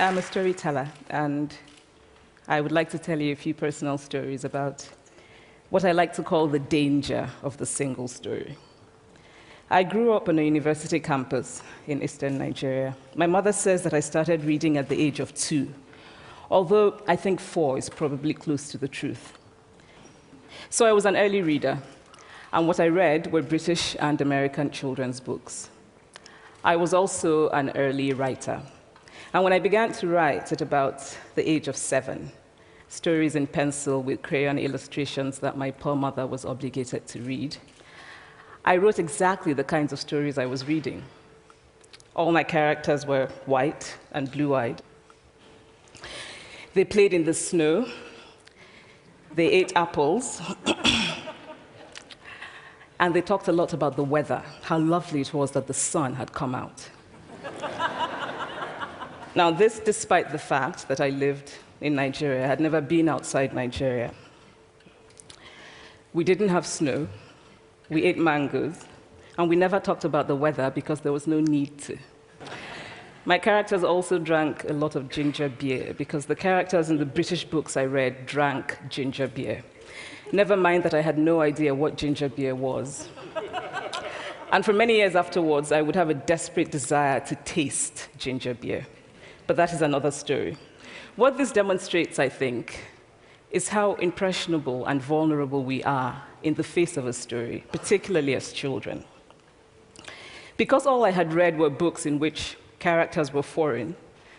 I'm a storyteller, and I would like to tell you a few personal stories about what I like to call the danger of the single story. I grew up on a university campus in eastern Nigeria. My mother says that I started reading at the age of 2, although I think 4 is probably close to the truth. So I was an early reader, and what I read were British and American children's books. I was also an early writer. And when I began to write at about the age of 7, stories in pencil with crayon illustrations that my poor mother was obligated to read, I wrote exactly the kinds of stories I was reading. All my characters were white and blue-eyed. They played in the snow. They ate apples. And they talked a lot about the weather, how lovely it was that the sun had come out. Now, this despite the fact that I lived in Nigeria. I had never been outside Nigeria. We didn't have snow. We ate mangoes. And we never talked about the weather because there was no need to. My characters also drank a lot of ginger beer because the characters in the British books I read drank ginger beer. Never mind that I had no idea what ginger beer was. And for many years afterwards, I would have a desperate desire to taste ginger beer. But that is another story. What this demonstrates, I think, is how impressionable and vulnerable we are in the face of a story, particularly as children. Because all I had read were books in which characters were foreign,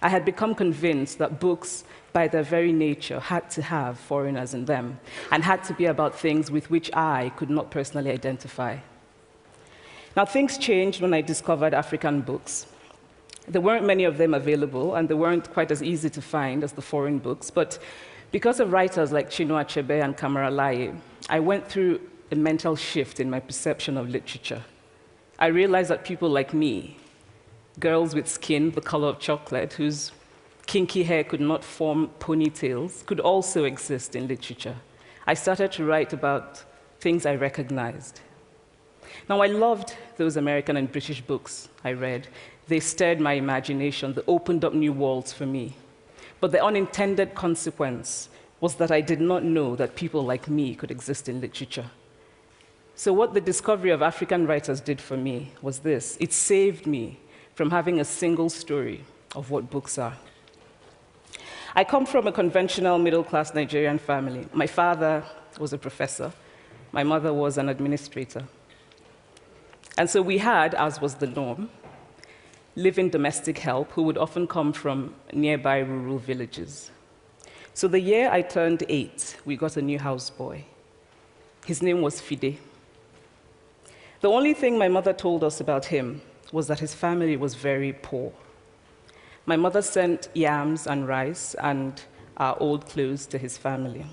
I had become convinced that books, by their very nature, had to have foreigners in them and had to be about things with which I could not personally identify. Now, things changed when I discovered African books. There weren't many of them available, and they weren't quite as easy to find as the foreign books, but because of writers like Chinua Achebe and Kamara Laye, I went through a mental shift in my perception of literature. I realized that people like me, girls with skin the color of chocolate, whose kinky hair could not form ponytails, could also exist in literature. I started to write about things I recognized. Now, I loved those American and British books I read. They stirred my imagination. They opened up new worlds for me. But the unintended consequence was that I did not know that people like me could exist in literature. So what the discovery of African writers did for me was this. It saved me from having a single story of what books are. I come from a conventional middle-class Nigerian family. My father was a professor. My mother was an administrator. And so we had, as was the norm, live-in domestic help who would often come from nearby rural villages. So the year I turned 8, we got a new houseboy. His name was Fide. The only thing my mother told us about him was that his family was very poor. My mother sent yams and rice and our old clothes to his family.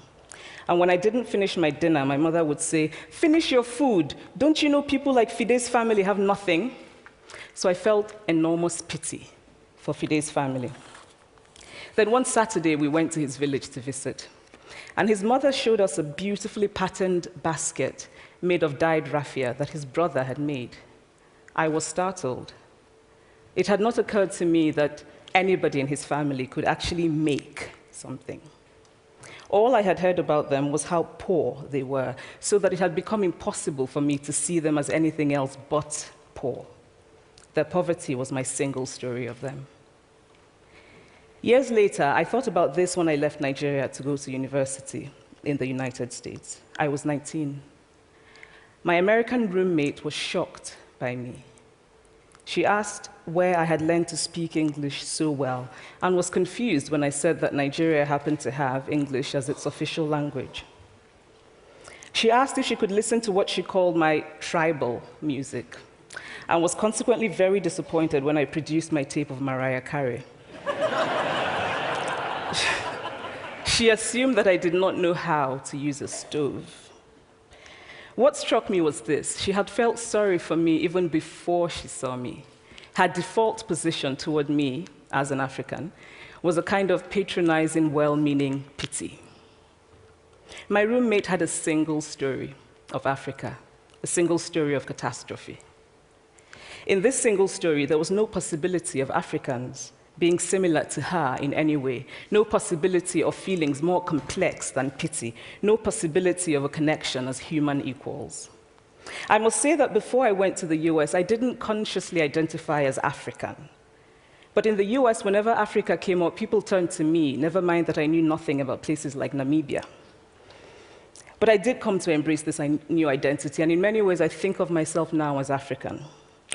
And when I didn't finish my dinner, my mother would say, "Finish your food. Don't you know people like Fide's family have nothing?" So I felt enormous pity for Fide's family. Then one Saturday, we went to his village to visit. And his mother showed us a beautifully patterned basket made of dyed raffia that his brother had made. I was startled. It had not occurred to me that anybody in his family could actually make something. All I had heard about them was how poor they were, so that it had become impossible for me to see them as anything else but poor. Their poverty was my single story of them. Years later, I thought about this when I left Nigeria to go to university in the United States. I was 19. My American roommate was shocked by me. She asked where I had learned to speak English so well and was confused when I said that Nigeria happened to have English as its official language. She asked if she could listen to what she called my tribal music, and was consequently very disappointed when I produced my tape of Mariah Carey. She assumed that I did not know how to use a stove. What struck me was this. She had felt sorry for me even before she saw me. Her default position toward me, as an African, was a kind of patronizing, well-meaning pity. My roommate had a single story of Africa, a single story of catastrophe. In this single story, there was no possibility of Africans being similar to her in any way, no possibility of feelings more complex than pity, no possibility of a connection as human equals. I must say that before I went to the US, I didn't consciously identify as African. But in the US, whenever Africa came up, people turned to me, never mind that I knew nothing about places like Namibia. But I did come to embrace this new identity, and in many ways, I think of myself now as African,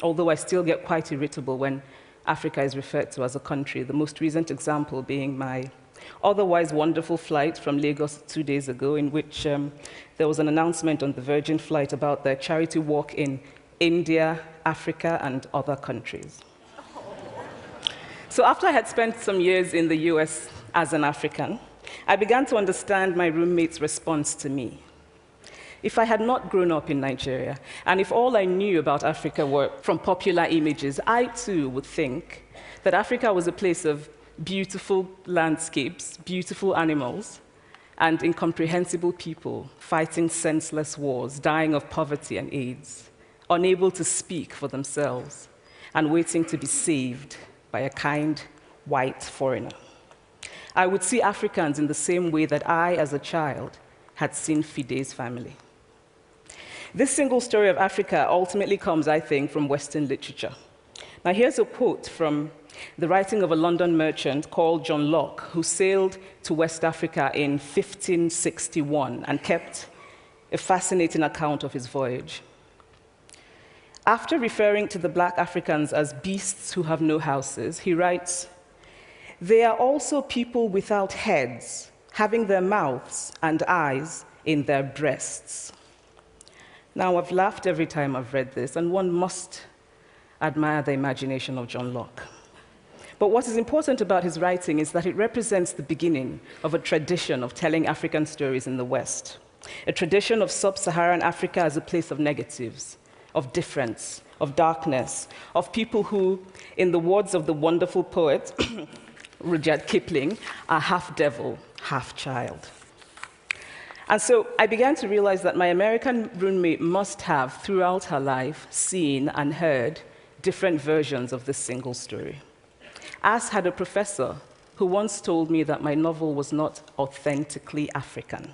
although I still get quite irritable when Africa is referred to as a country, the most recent example being my otherwise wonderful flight from Lagos 2 days ago, in which there was an announcement on the Virgin flight about their charity walk in India, Africa, and other countries. So after I had spent some years in the US as an African, I began to understand my roommate's response to me. If I had not grown up in Nigeria, and if all I knew about Africa were from popular images, I too would think that Africa was a place of beautiful landscapes, beautiful animals, and incomprehensible people fighting senseless wars, dying of poverty and AIDS, unable to speak for themselves, and waiting to be saved by a kind white foreigner. I would see Africans in the same way that I, as a child, had seen Fide's family. This single story of Africa ultimately comes, I think, from Western literature. Now, here's a quote from the writing of a London merchant called John Locke, who sailed to West Africa in 1561 and kept a fascinating account of his voyage. After referring to the black Africans as beasts who have no houses, he writes, "They are also people without heads, having their mouths and eyes in their breasts." Now, I've laughed every time I've read this, and one must admire the imagination of John Locke. But what is important about his writing is that it represents the beginning of a tradition of telling African stories in the West, a tradition of sub-Saharan Africa as a place of negatives, of difference, of darkness, of people who, in the words of the wonderful poet Rudyard Kipling, are half devil, half child. And so I began to realize that my American roommate must have, throughout her life, seen and heard different versions of this single story. As had a professor who once told me that my novel was not authentically African.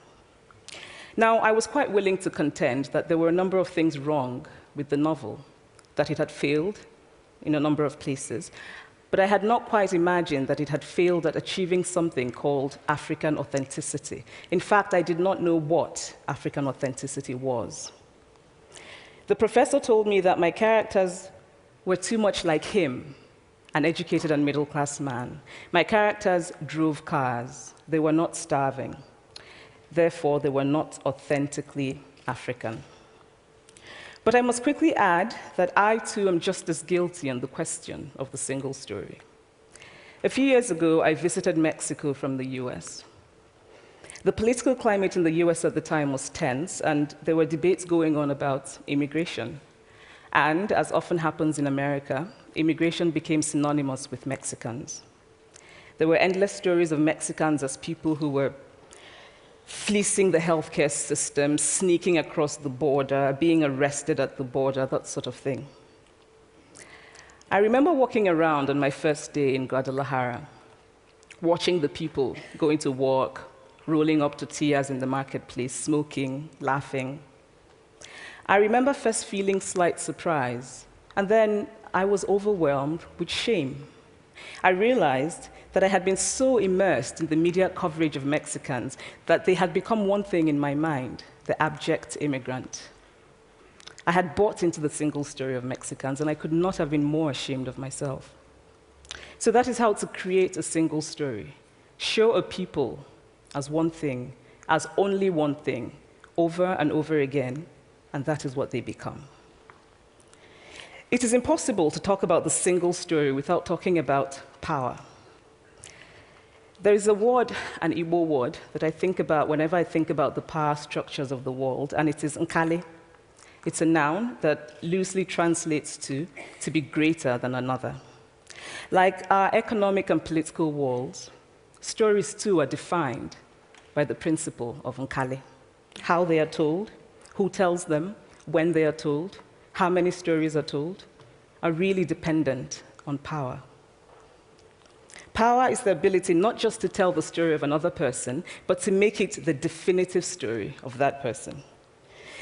Now, I was quite willing to contend that there were a number of things wrong with the novel, that it had failed in a number of places, but I had not quite imagined that it had failed at achieving something called African authenticity. In fact, I did not know what African authenticity was. The professor told me that my characters were too much like him, an educated and middle-class man. My characters drove cars. They were not starving. Therefore, they were not authentically African. But I must quickly add that I, too, am just as guilty on the question of the single story. A few years ago, I visited Mexico from the US. The political climate in the US at the time was tense, and there were debates going on about immigration. And, as often happens in America, immigration became synonymous with Mexicans. There were endless stories of Mexicans as people who were fleecing the healthcare system, sneaking across the border, being arrested at the border, that sort of thing. I remember walking around on my first day in Guadalajara, watching the people going to work, rolling up tortillas in the marketplace, smoking, laughing. I remember first feeling slight surprise, and then I was overwhelmed with shame. I realized that I had been so immersed in the media coverage of Mexicans that they had become one thing in my mind, the abject immigrant. I had bought into the single story of Mexicans, and I could not have been more ashamed of myself. So that is how to create a single story. Show a people as one thing, as only one thing, over and over again, and that is what they become. It is impossible to talk about the single story without talking about power. There is a word, an Igbo word, that I think about whenever I think about the power structures of the world, and it is nkali. It's a noun that loosely translates to be greater than another. Like our economic and political worlds, stories too are defined by the principle of nkali. How they are told, who tells them, when they are told, how many stories are told, are really dependent on power. Power is the ability not just to tell the story of another person, but to make it the definitive story of that person.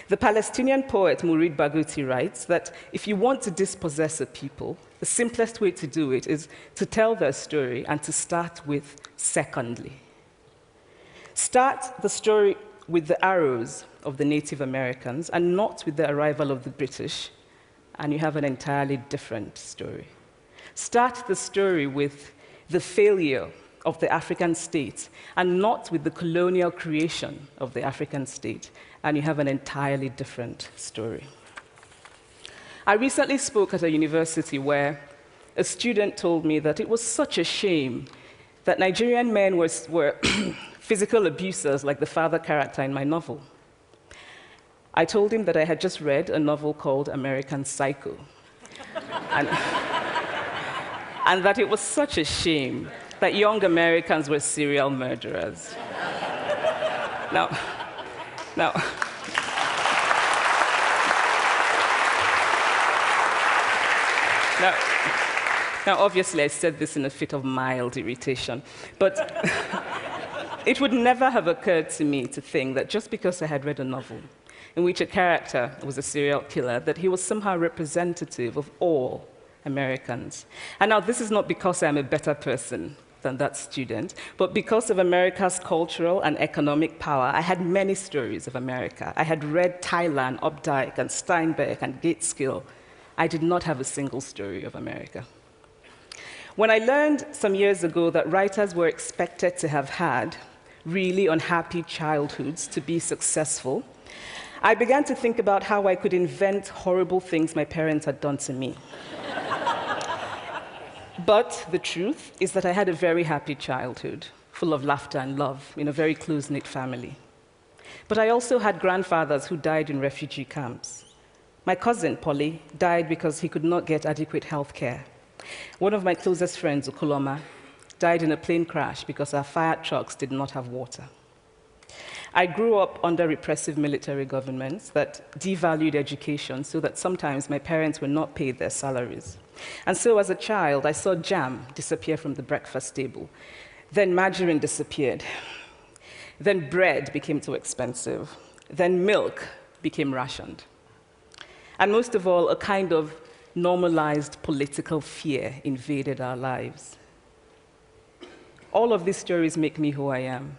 The Palestinian poet Mourid Barghouti writes that if you want to dispossess a people, the simplest way to do it is to tell their story and to start with secondly. Start the story with the arrows of the Native Americans and not with the arrival of the British, and you have an entirely different story. Start the story with the failure of the African state and not with the colonial creation of the African state, and you have an entirely different story. I recently spoke at a university where a student told me that it was such a shame that Nigerian men were physical abusers like the father character in my novel. I told him that I had just read a novel called American Psycho, and that it was such a shame that young Americans were serial murderers. Now, obviously, I said this in a fit of mild irritation, but it would never have occurred to me to think that just because I had read a novel in which a character was a serial killer, that he was somehow representative of all Americans. And now, this is not because I'm a better person than that student, but because of America's cultural and economic power, I had many stories of America. I had read Tylan, Updike, and Steinbeck, and Gateskill. I did not have a single story of America. When I learned some years ago that writers were expected to have had really unhappy childhoods to be successful, I began to think about how I could invent horrible things my parents had done to me. But the truth is that I had a very happy childhood, full of laughter and love, in a very close-knit family. But I also had grandfathers who died in refugee camps. My cousin, Polly, died because he could not get adequate health care. One of my closest friends, Ukuloma, died in a plane crash because our fire trucks did not have water. I grew up under repressive military governments that devalued education so that sometimes my parents were not paid their salaries. And so as a child, I saw jam disappear from the breakfast table. Then margarine disappeared. Then bread became too expensive. Then milk became rationed. And most of all, a kind of normalized political fear invaded our lives. All of these stories make me who I am.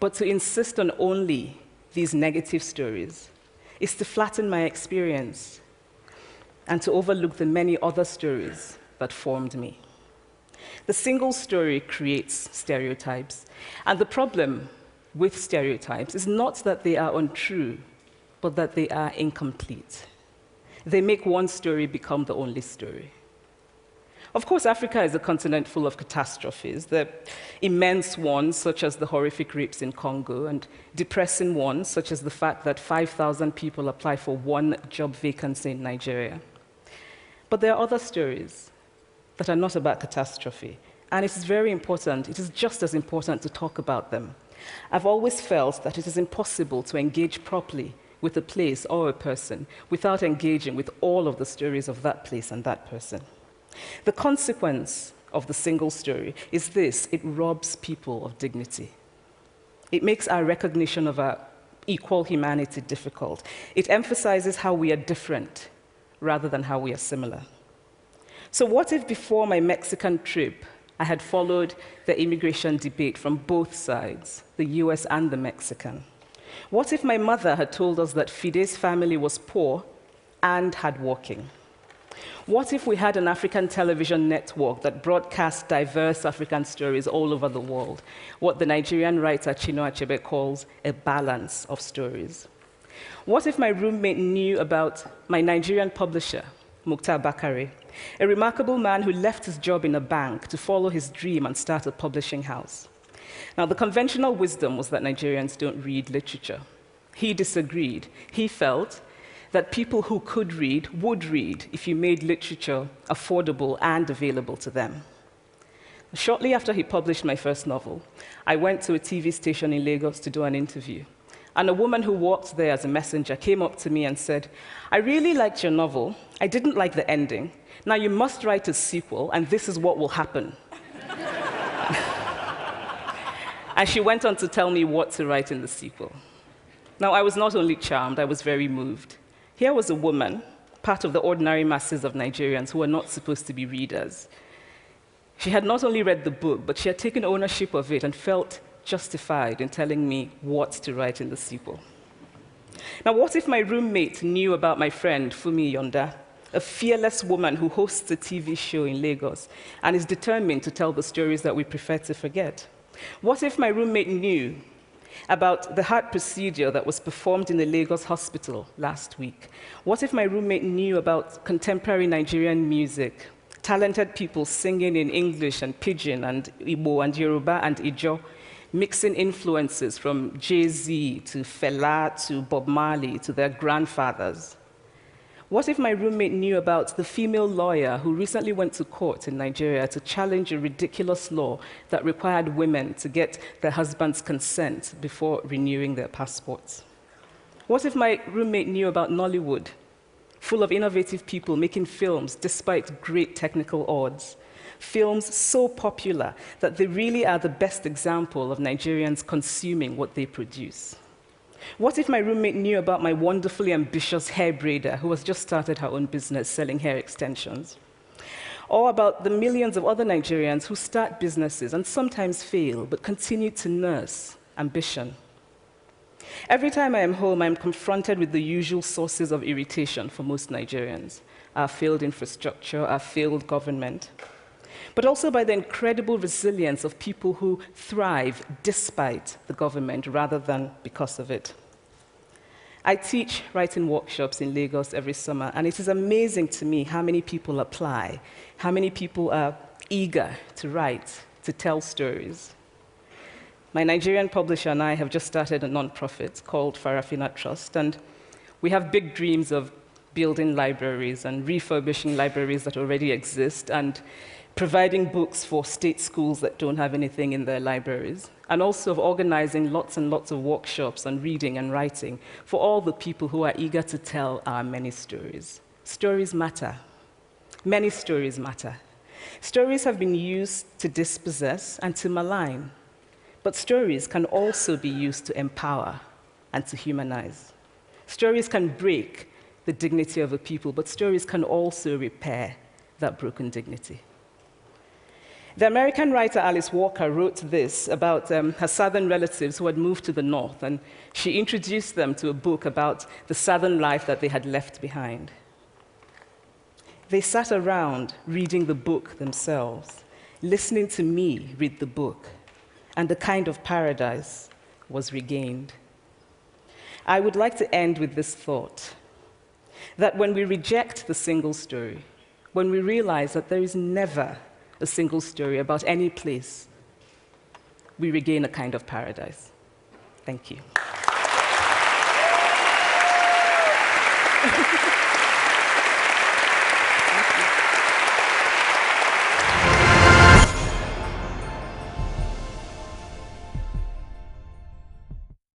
But to insist on only these negative stories is to flatten my experience and to overlook the many other stories that formed me. The single story creates stereotypes, and the problem with stereotypes is not that they are untrue, but that they are incomplete. They make one story become the only story. Of course, Africa is a continent full of catastrophes, the immense ones, such as the horrific rapes in Congo, and depressing ones, such as the fact that 5,000 people apply for one job vacancy in Nigeria. But there are other stories that are not about catastrophe, and it is very important, it is just as important to talk about them. I've always felt that it is impossible to engage properly with a place or a person without engaging with all of the stories of that place and that person. The consequence of the single story is this: it robs people of dignity. It makes our recognition of our equal humanity difficult. It emphasizes how we are different rather than how we are similar. So what if before my Mexican trip, I had followed the immigration debate from both sides, the US and the Mexican? What if my mother had told us that Fide's family was poor and hardworking? What if we had an African television network that broadcast diverse African stories all over the world, what the Nigerian writer Chinua Achebe calls a balance of stories? What if my roommate knew about my Nigerian publisher, Mukhtar Bakare, a remarkable man who left his job in a bank to follow his dream and start a publishing house? Now, the conventional wisdom was that Nigerians don't read literature. He disagreed. He felt that people who could read would read if you made literature affordable and available to them. Shortly after he published my first novel, I went to a TV station in Lagos to do an interview. And a woman who worked there as a messenger came up to me and said, "I really liked your novel. I didn't like the ending. Now you must write a sequel, and this is what will happen." And she went on to tell me what to write in the sequel. Now, I was not only charmed, I was very moved. Here was a woman, part of the ordinary masses of Nigerians who were not supposed to be readers. She had not only read the book, but she had taken ownership of it and felt justified in telling me what to write in the sequel. Now, what if my roommate knew about my friend, Fumi Yonda, a fearless woman who hosts a TV show in Lagos and is determined to tell the stories that we prefer to forget? What if my roommate knew about the heart procedure that was performed in a Lagos hospital last week? What if my roommate knew about contemporary Nigerian music, talented people singing in English and Pidgin and Igbo and Yoruba and Ijo, mixing influences from Jay-Z to Fela to Bob Marley to their grandfathers? What if my roommate knew about the female lawyer who recently went to court in Nigeria to challenge a ridiculous law that required women to get their husband's consent before renewing their passports? What if my roommate knew about Nollywood, full of innovative people making films despite great technical odds? Films so popular that they really are the best example of Nigerians consuming what they produce. What if my roommate knew about my wonderfully ambitious hair braider who has just started her own business selling hair extensions? Or about the millions of other Nigerians who start businesses and sometimes fail, but continue to nurse ambition? Every time I am home, I am confronted with the usual sources of irritation for most Nigerians: our failed infrastructure, our failed government, but also by the incredible resilience of people who thrive despite the government rather than because of it. I teach writing workshops in Lagos every summer, and it is amazing to me how many people apply, how many people are eager to write, to tell stories. My Nigerian publisher and I have just started a nonprofit called Farafina Trust, and we have big dreams of building libraries and refurbishing libraries that already exist and providing books for state schools that don't have anything in their libraries, and also of organizing lots and lots of workshops on reading and writing for all the people who are eager to tell our many stories. Stories matter. Many stories matter. Stories have been used to dispossess and to malign, but stories can also be used to empower and to humanize. Stories can break the dignity of a people, but stories can also repair that broken dignity. The American writer Alice Walker wrote this about her southern relatives who had moved to the north, and she introduced them to a book about the southern life that they had left behind. They sat around reading the book themselves, listening to me read the book, and a kind of paradise was regained. I would like to end with this thought, that when we reject the single story, when we realize that there is never a single story about any place, we regain a kind of paradise. Thank you.